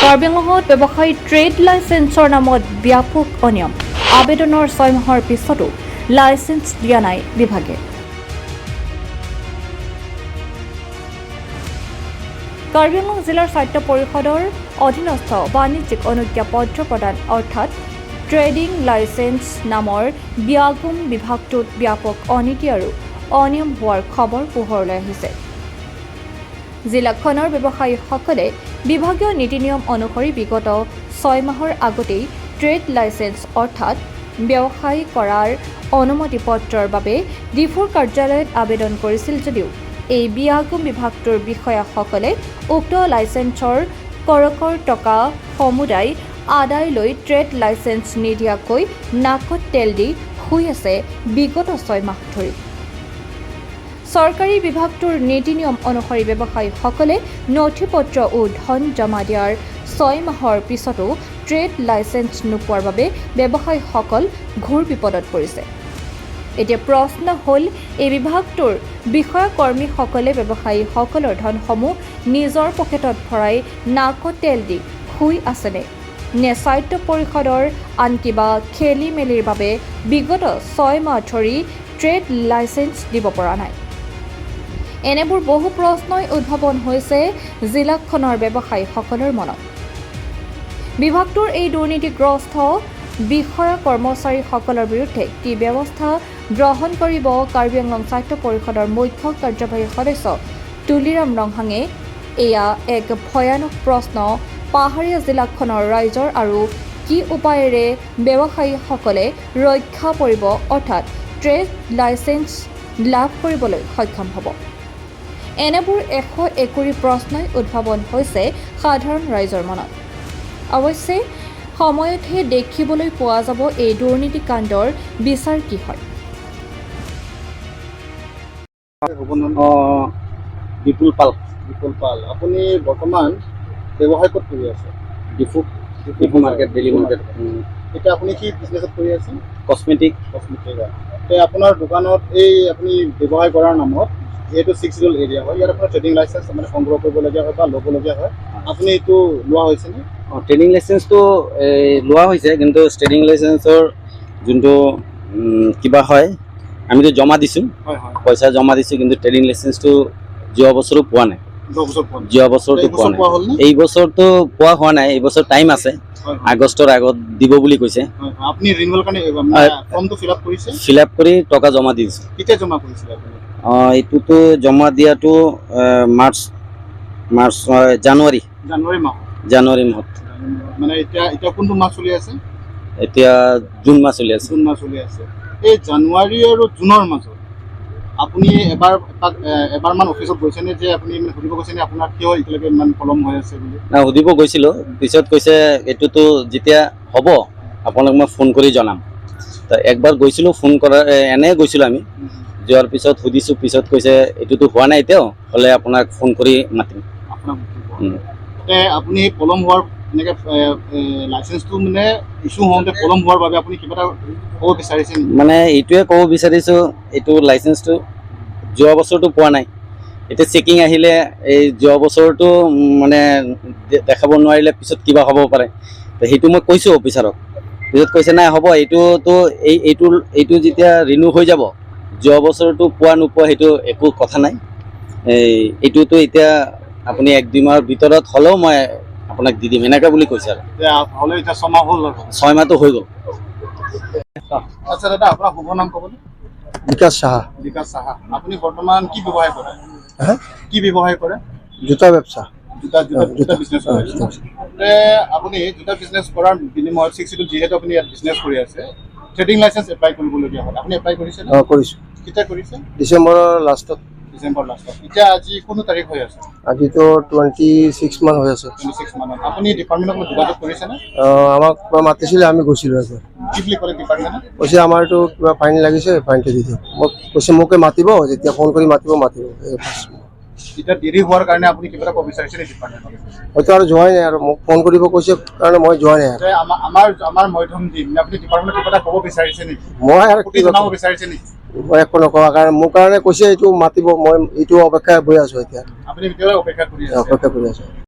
কাৰ্বি আংলঙত ব্যৱসায়ী ট্ৰেড লাইচেন্সৰ নামত ব্যাপক অনিয়ম আবেদনৰ 6 মাহৰ পিছতো লাইচেন্স দিয়া নাই বিভাগে কাৰ্বি আংলং জিলাৰ স্বায়ত্ত পৰিষদৰ অধীনস্থ বাণিজ্যিক অনুজ্ঞাপত্ৰ প্ৰদান অৰ্থাৎ ট্ৰেডিং লাইচেন্স নামৰ ব্যাপক বিভাগটোত ব্যাপক অনীতি আৰু অনিয়ম হোৱাৰ খবৰ পোহৰলৈ আহিছে জিলাখনৰ ব্যৱসায়ীসকলে বিভাগীয় নীতি নিয়ম অনুসৰি বিগত 6 মাহৰ আগতেই ট্ৰেড লাইচেন্স অৰ্থাৎ ব্যৱসায় কৰাৰ অনুমতি পত্ৰৰ বাবে ডিফুৰ কাৰ্যালয়ত আবেদন কৰিছিল যদিও এই ব্যাপক বিভাগটোৰ বিষয়াসকলে উক্ত লাইচেন্সৰ কৰকৰ টকা সমুদায় আদায় লৈ ট্ৰেড লাইচেন্স নিদিয়াকৈ নাকত তেল দি শুই আছে বিগত 6 মাহ ধৰি চৰকাৰী বিভাগটোৰ নীতি নিয়ম অনুসৰি ব্যৱসায়ীসকলে নথিপত্ৰ ও ধন জমা দিয়াৰ 6 মাহৰ পিছতো ট্ৰেড লাইচেন্স নোপোৱাৰ বাবে ব্যৱসায়ীসকল ঘোৰ বিপদত পৰিছে এতিয়া প্ৰশ্ন হ'ল এই বিভাগটোৰ বিষয়া কৰ্মীসকলে ব্যৱসায়ীসকলৰ ধনসমূহ নিজৰ পকেটত ভৰাই নাকত তেল দি শুই আছেনে নে স্বায়ত্ত পৰিষদৰ আন কিবা খেলি মেলিৰ বাবে বিগত 6 মাহ ধৰি ট্ৰেড লাইচেন্স দিব পৰা নাই এনেবোৰ বহু প্ৰশ্নই উদ্ভাৱন হৈছে জিলাখনৰ ব্যৱসায়ীসকলৰ মনত বিভাগটোৰ এই দুৰ্নীতিগ্ৰস্ত বিষয়া কৰ্মচাৰীসকলৰ বিৰুদ্ধে কি ব্যৱস্থা গ্ৰহণ কৰিব কাৰ্বি আংলং স্বায়ত্ত পৰিষদৰ মুখ্য কাৰ্যবাহী সদস্য তুলিৰাম ৰংহাঙে এয়া এক ভয়ানক প্ৰশ্ন পাহাৰীয়া জিলাখনৰ ৰাইজৰ আৰু কি উপায়েৰে ব্যৱসায়ীসকলে ৰক্ষা পৰিব অৰ্থাৎ ট্ৰেড লাইচেন্স লাভ কৰিবলৈ সক্ষম হ'ব এনেবোৰ 101 প্ৰশ্নই উদ্ভাৱন হৈছে সাধাৰণ ৰাইজৰ মনত অৱশ্যে সময়তহে দেখিবলৈ পোৱা যাব এই দুৰ্নীতি কাণ্ডৰ বিচাৰ কি হয় বিপুল পাল আপুনি বৰ্তমান ব্যৱসায় ক'ত কৰি আছে ডিফু মাৰ্কেট ডেইলি মাৰ্কেট এতিয়া আপুনি কি বিজনেছত কৰি আছে কসমেটিক আপোনাৰ দোকানত এই আপুনি ব্যৱসায় কৰাৰ নামত যেহেতু 6 ৰুল এৰিয়া হয় ইয়াৰ আপোনাৰ ট্ৰেডিং লাইচেন্স মানে সংগ্ৰহ কৰিবলগীয়া হয় বা ল'বলগীয়া হয় আপুনি এইটো লোৱা হৈছেনে ট্ৰেডিং লাইচেন্সটো লোৱা হৈছে কিন্তু ট্ৰেডিং লাইচেন্সৰ যোনটো কিবা হয় আমিতো জমা দিছোঁ পইচা জমা দিছোঁ কিন্তু ট্ৰেডিং লাইচেন্সটো যোৱা বছৰো পোৱা নাই যোৱা বছৰটো পোৱা নাই এই বছৰটো পোৱা হোৱা নাই এই বছৰ টাইম আছে আগষ্টৰ আগত দিব বুলি কৈছে আপুনি ৰিনিউৱেল কাৰণে ফৰ্মটো ফিল আপ কৰি টকা জমা দি দিছে কেতিয়া জমা কৰিছিলে আপুনি এইটোতো জমা দিয়াটো মাৰ্চ জানুৱাৰী মাহত মানে এতিয়া কোনটো মাহ চলি আছে এতিয়া জুন মাহ চলি আছে এই জানুৱাৰী আৰু জুনৰ মাজত আপুনি এবাৰমান অফিচত গৈছেনে যে আপুনি মানে সুধিব গৈছেনে আপোনাৰ কিয় এতিয়ালৈকে ইমান পলম হৈ আছে বুলি না সুধিব গৈছিলোঁ পিছত কৈছে এইটোতো যেতিয়া হ'ব আপোনাক মই ফোন কৰি জনাম একবাৰ গৈছিলোঁ ফোন কৰাৰ এনে গৈছিলোঁ আমি যোৱাৰ পিছত সুধিছোঁ পিছত কৈছে এইটোতো হোৱা নাই এতিয়াও হ'লে আপোনাক ফোন কৰি মাতিম আপুনি পলম হোৱাৰ এনেকৈ লাইচেন্সটো মানে ইছ্যু হওঁতে পলম হোৱাৰ বাবে আপুনি কিবা এটা ক'ব বিচাৰিছে মানে এইটোৱে ক'ব বিচাৰিছোঁ এইটো লাইচেন্সটো যোৱা বছৰটো পোৱা নাই এতিয়া চেকিং আহিলে এই যোৱা বছৰটো মানে দেখাব নোৱাৰিলে পিছত কিবা হ'ব পাৰে সেইটো মই কৈছোঁ অফিচাৰক পিছত কৈছে নাই হ'ব এইটোতো এইটো যেতিয়া ৰিনিউ হৈ যাব যোৱা বছৰটো পোৱা নোপোৱা সেইটো একো কথা নাই এইটোতো এতিয়া আপুনি 1-2 মাহৰ ভিতৰত হ'লেও মই আপোনাক দি দিম এনেকৈ বুলি কৈছে আৰু এতিয়া 6 মাহ হ'ল 6 মাহটো হৈ গ'ল আচ্ছা দাদা আপোনাৰ শুভ নাম ক'ব বিকাশ সাহা আপুনি বৰ্তমান কি ব্যৱসায় কৰে জোতা ব্যৱস্থা জোতা বিজনেছ কৰে আপুনি জোতা বিজনেছ কৰাৰ বিনিময়ত 6 ৰুল যিহেতু আপুনি ইয়াত বিজনেছ কৰি আছে ট্ৰেডিং লাইচেন্স এপ্লাই কৰিবলগীয়া হ'ল আপুনি এপ্লাই কৰিছে কৰিছোঁ কেতিয়া কৰিছে ডিচেম্বৰৰ লাষ্টত এতিয়া আজি কোনো তাৰিখ হৈ আছে আজিতো 26 মান হৈ আছে 26 মানত আপুনি ডিপাৰ্টমেণ্টৰ লগত যোগাযোগ কৰিছেনে আমাক মাতিছিলে আমি গৈছিলোঁ একবাৰ কি বুলি ক'লে ডিপাৰ্টমেণ্টে কৈছে আমাৰতো কিবা ফাইন লাগিছে ফাইনটো দি দিয়ক মোক কৈছে মোকে মাতিব যেতিয়া ফোন কৰি মাতিব এতিয়া দেৰি হোৱাৰ কাৰণে আপুনি কিবা এটা ক'ব বিচাৰিছে নেকি ডিপাৰ্টমেণ্টত হয়তো আৰু যোৱাই নাই আৰু মোক ফোন কৰিব কৈছে কাৰণে মই যোৱা নাই আমাৰ মধ্যম দিম আপুনি ডিপাৰ্টমেণ্টত কিবা এটা ক'ব বিচাৰিছে নেকি মই আৰু কি জনাব বিচাৰিছে নেকি মই একো নকওঁ কাৰণ মোৰ কাৰণে কৈছে এইটো মাতিব মই এইটো অপেক্ষাত বহি আছোঁ এতিয়া আপুনি ভিতৰত অপেক্ষা কৰি আছে